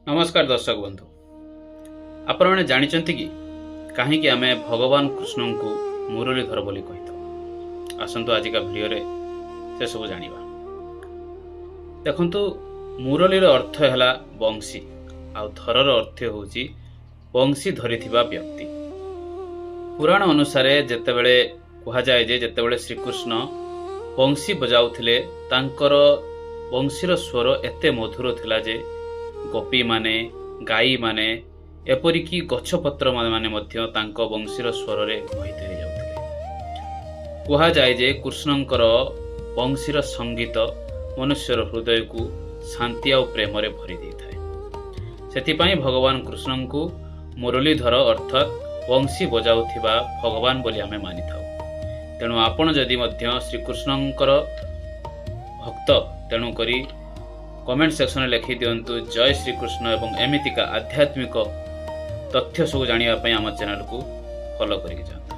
नमस्कार दर्शक बंधु, आपण मैंने जानते कि कहीं आम भगवान कृष्ण को मुरलीधर बोली कही आसतु आजिका भिडियो से सब जानिबा। देखंतु मुरलीर अर्थ है बंशी आउ धरर अर्थ होची बंशी धरिथिबा व्यक्ति। पुराण अनुसार जेतेबेले कहा जाए जे जेतेबेले श्रीकृष्ण बंशी बजाउथिले तांकर बंशीर स्वर एते मधुर थिला जे गोपी माने गाई माने एपरिकी गछपत्र माने मध्य तांको बंशीर स्वर रे मोहित हो जाउथिले। कहा जाए जे कृष्णंकर बंशीर संगीत मनुष्यर हृदय को शांति और प्रेम रे भरी देइथाय। सेतिपाई भगवान कृष्ण को मुरलीधर अर्थात बंशी बजाउथिबा भगवान बोली आमे मानिथाउ। तेणु आपण जदि मध्य श्रीकृष्णंकर भक्त तेणु करी कमेंट सेक्शन में लिखि दिंतु जय श्रीकृष्ण एवं एमितिका आध्यात्मिक तथ्य सब जानिया आम चैनल को फॉलो करिक जातु।